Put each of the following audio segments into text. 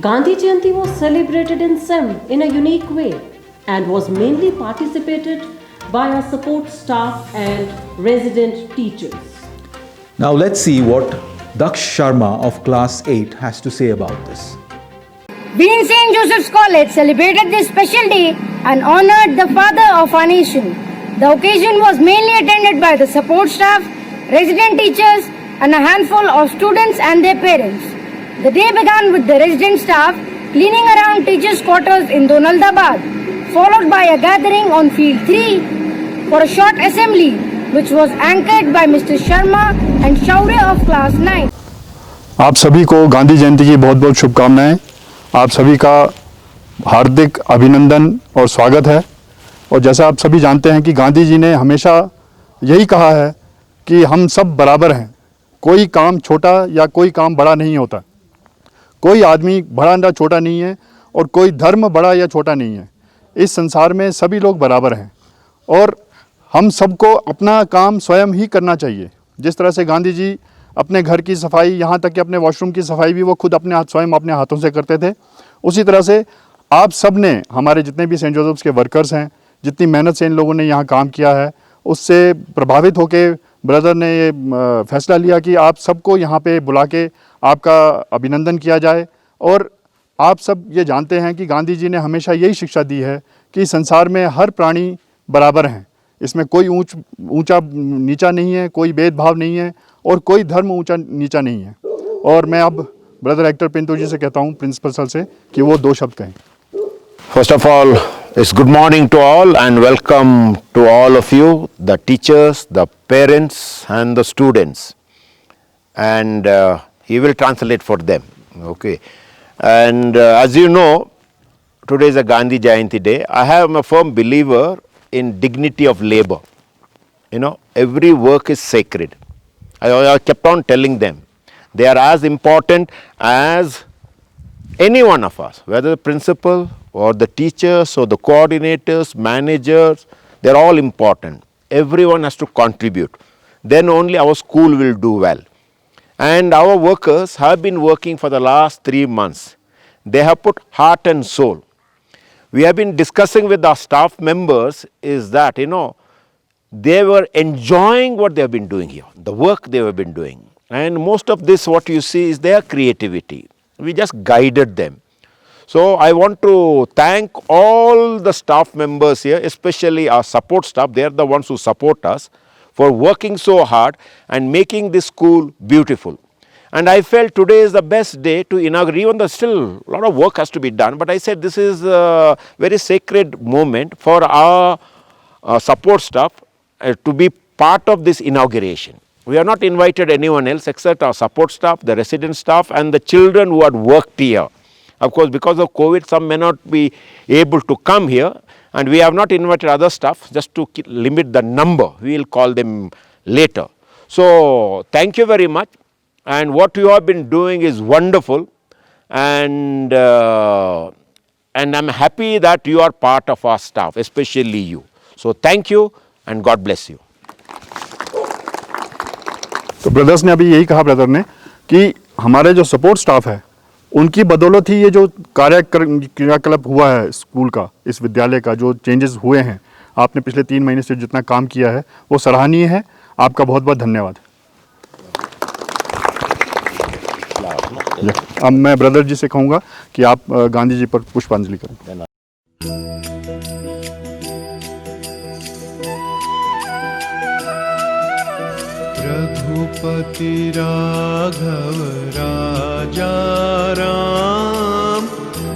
Gandhi Jayanti was celebrated in SEM in a unique way and was mainly participated by our support staff and resident teachers. Now let's see what Daksh Sharma of class 8 has to say about this. We in St. Joseph's College celebrated this special day and honored the father of our nation. The occasion was mainly attended by the support staff, resident teachers and a handful of students and their parents. The day began with the resident staff cleaning around teachers' quarters in Donaldabad, followed by a gathering on Field 3 for a short assembly which was anchored by Mr. Sharma and Shaurya of class 9. आप सभी को गांधी जयंती की बहुत बहुत शुभकामनाएं। आप सभी का हार्दिक अभिनंदन और स्वागत है। और जैसा आप सभी जानते हैं कि गांधी जी ने हमेशा यही कहा है कि हम सब बराबर हैं, कोई काम छोटा या कोई काम बड़ा नहीं होता, कोई आदमी बड़ा या छोटा नहीं है और कोई धर्म बड़ा या छोटा नहीं है। इस संसार में सभी लोग बराबर हैं और हम सबको अपना काम स्वयं ही करना चाहिए। जिस तरह से गांधी जी अपने घर की सफाई, यहाँ तक कि अपने वॉशरूम की सफाई भी वो खुद स्वयं अपने हाथों से करते थे, उसी तरह से आप सब ने, हमारे जितने भी सेंट जोसेफ्स के वर्कर्स हैं, जितनी मेहनत से इन लोगों ने यहाँ काम किया है, उससे प्रभावित होकर ब्रदर ने ये फैसला लिया कि आप सबको यहाँ पे बुला के आपका अभिनंदन किया जाए। और आप सब ये जानते हैं कि गांधी जी ने हमेशा यही शिक्षा दी है कि संसार में हर प्राणी बराबर हैं, इसमें कोई ऊंचा नीचा नहीं है, कोई भेदभाव नहीं है और कोई धर्म ऊंचा नीचा नहीं है। और मैं अब ब्रदर हेक्टर पिंटू जी से कहता हूँ, प्रिंसिपल सर से, कि वो 2 शब्द कहें। First of all, it's good morning to all and welcome to all of you, the teachers, the parents and the students. And he will translate for them. Okay. And as you know, today is a Gandhi Jayanti day. I am a firm believer in dignity of labor. You know, every work is sacred. I kept on telling them, they are as important as any one of us, whether the principal or the teachers or the coordinators, managers, they are all important. Everyone has to contribute. Then only our school will do well. And our workers have been working for the last 3 months. They have put heart and soul. We have been discussing with our staff members is that, you know, they were enjoying what they have been doing here, the work they have been doing. And most of this, what you see, is their creativity. We just guided them. So I want to thank all the staff members here, especially our support staff. They are the ones who support us, for working so hard and making this school beautiful. And I felt today is the best day to inaugurate, even though still a lot of work has to be done. But I said this is a very sacred moment for our support staff to be part of this inauguration. We have not invited anyone else except our support staff, the resident staff and the children who had worked here. Of course, because of COVID, some may not be able to come here, and we have not invited other staff just to limit the number. We will call them later. So thank you very much, and what you have been doing is wonderful, and I'm happy that you are part of our staff, especially you. So thank you and God bless you. तो brothers ने अभी यही कहा, brother ने, कि हमारे जो support staff है उनकी बदौलत ही ये जो क्रियाकलाप हुआ है स्कूल का, इस विद्यालय का जो चेंजेस हुए हैं, आपने पिछले 3 महीने से जितना काम किया है वो सराहनीय है। आपका बहुत बहुत धन्यवाद। अब मैं ब्रदर जी से कहूँगा कि आप गांधी जी पर पुष्पांजलि करें। रघुपति राघव राजा राम,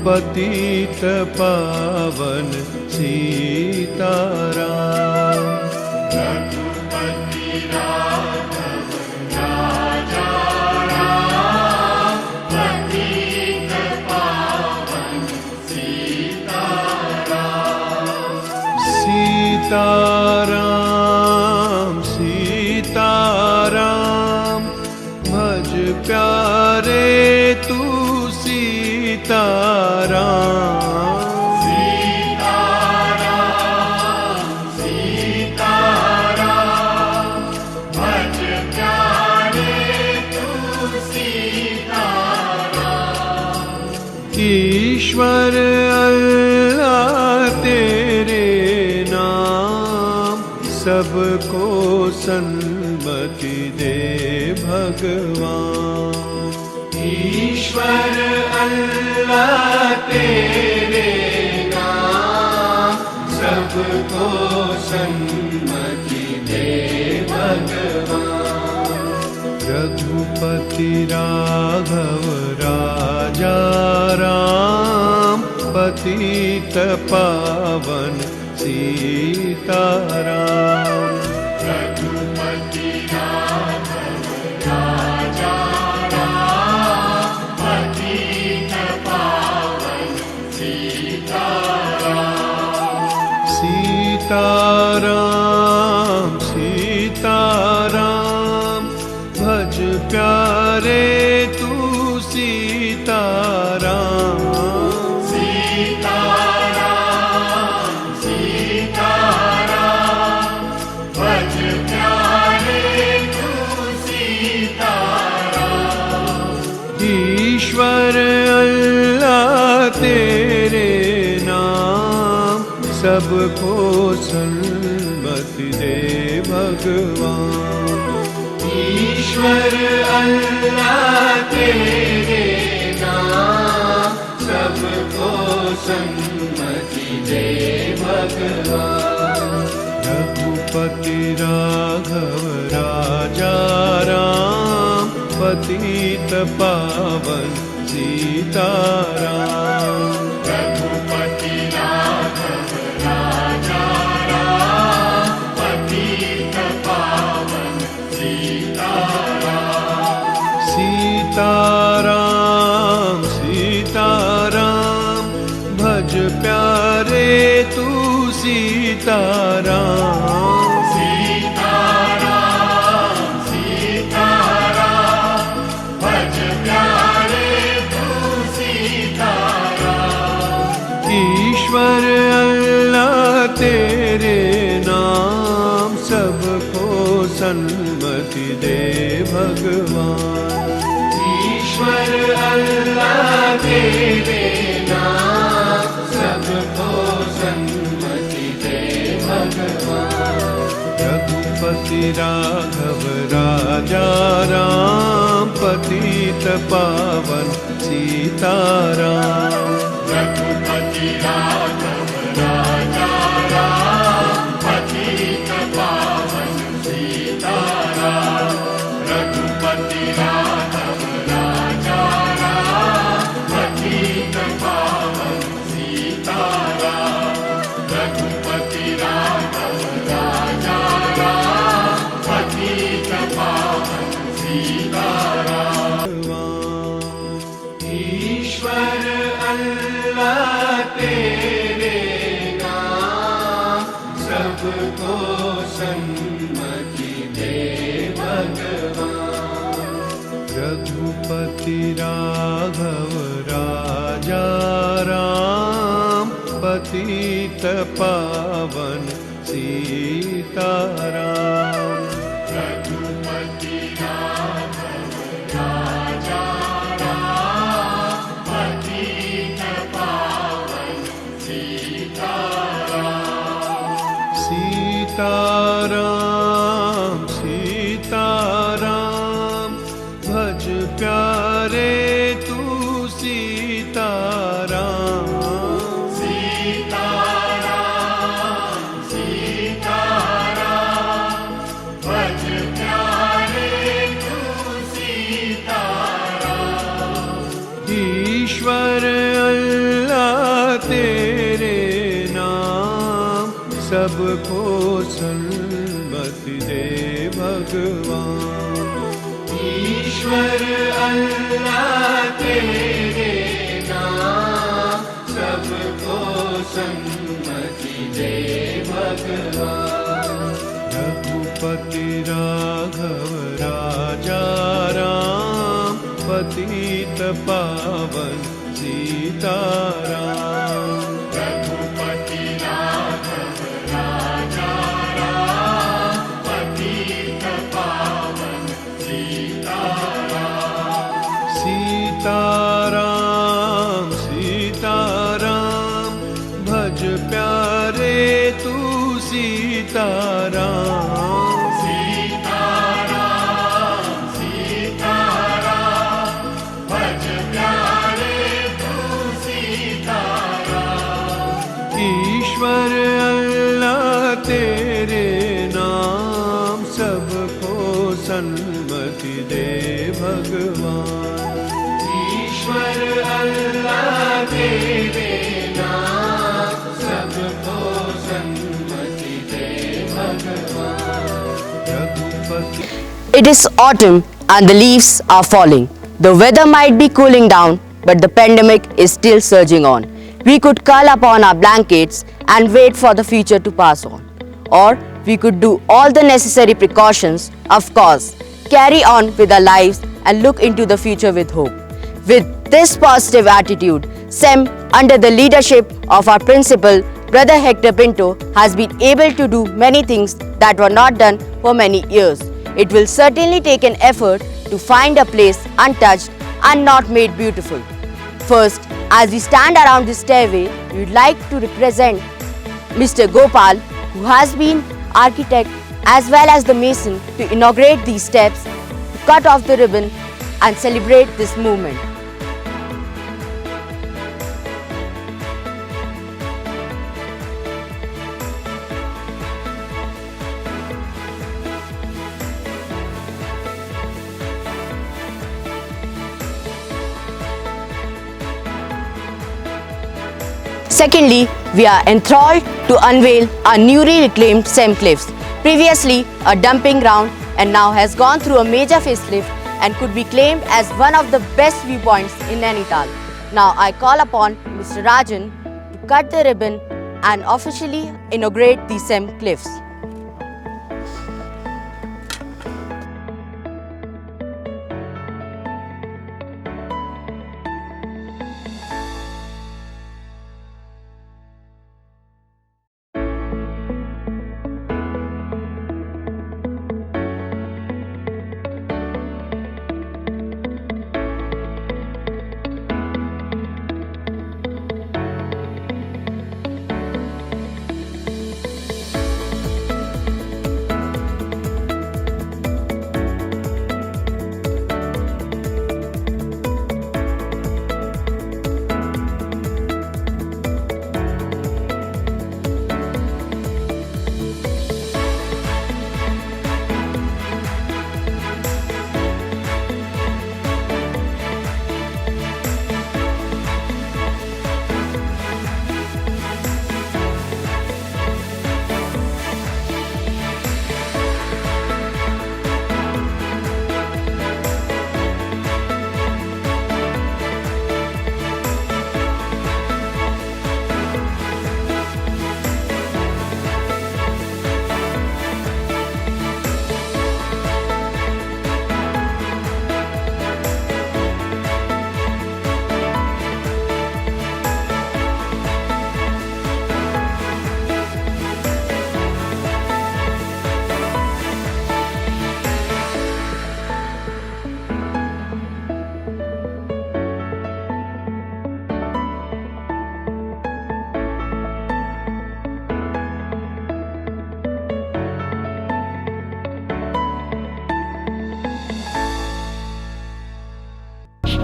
पतित पावन सीताराम। रघुपति राघव राजा राम, पतित पावन सीताराम। सीताराम सीताराम, भज प्यारे तू सीताराम। सीताराम सीताराम, भज प्यारे तू सीताराम। ईश्वर अल्लाह तेरे नाम सबको सन्मति दे भगवान। ईश्वर अल्लाह तेरे नाम सबको सन्मति दे भगवान। रघुपति राघव राजा राम पतित पावन सीताराम। रघुपति राघव राजा राम पतित पावन सीताराम। सीताराम सीताराम भज प्यारे तू सीताराम। सीताराम सीताराम भज प्यारे तू सीताराम। ईश्वर अल्लाह तेरे नाम सबको सन्मति दे भगवान। ईश्वर अल्लाह तेरे नाम सबको सन्मति दे भगवान। रघुपति राघव राजा राम पतित पावन सीताराम। रघुपति राघव राजा राम पतित पावन सीताराम। सीताराम सीताराम भज प्यारे तू सीताराम। सीताराम सीताराम भज प्यारे तू सीताराम। ईश्वर अल्लाह तेरे नाम सबको सन्मति दे भगवान। ईश्वर अल्लाह तेरे नाम सबको सन्मति दे भगवान। रघुपति राघव राजा राम पतित पावन सीताराम। रघुपति राघव राजा राम पतित पावन सीताराम। रघुपति राघव राजा राम पतित पावन सीताराम। रघुपति राघव राजा राम पतित पावन सीताराम। ईश्वर अल्लाह तेरे नाम सबको सन्मति दे भगवान। रघुपति राघव राजा राम पतित पावन सीताराम। रघुपति राघव राजा राम पतित पावन सीताराम। सीताराम सीताराम भज प्यारे तू सीताराम। सीताराम सीताराम भज प्यारे तू सीताराम। ईश्वर अल्लाह तेरे नाम सबको सन्मति दे भगवान। ईश्वर अल्लाह तेरे नाम सबको सन्मति दे भगवान। रघुपति राघव राजा राम पतित पावन सीताराम। रघुपति राघव राजा राम पतित पावन Sitaram. Sitaram It is autumn and the leaves are falling. The weather might be cooling down, but the pandemic is still surging on. We could curl up on our blankets and wait for the future to pass on. Or we could do all the necessary precautions, of course, carry on with our lives and look into the future with hope. With this positive attitude, SEM, under the leadership of our principal, Brother Hector Pinto, has been able to do many things that were not done for many years. It will certainly take an effort to find a place untouched and not made beautiful. First, as we stand around this stairway, we would like to represent Mr. Gopal, who has been architect as well as the mason to inaugurate these steps, to cut off the ribbon and celebrate this movement. Secondly, we are enthralled to unveil our newly reclaimed SEM Cliffs, previously a dumping ground and now has gone through a major facelift and could be claimed as one of the best viewpoints in Nainital. Now I call upon Mr. Rajan to cut the ribbon and officially inaugurate the SEM Cliffs.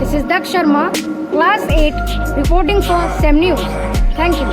This is Daksh Sharma, Class 8, reporting for SEM News. Thank you.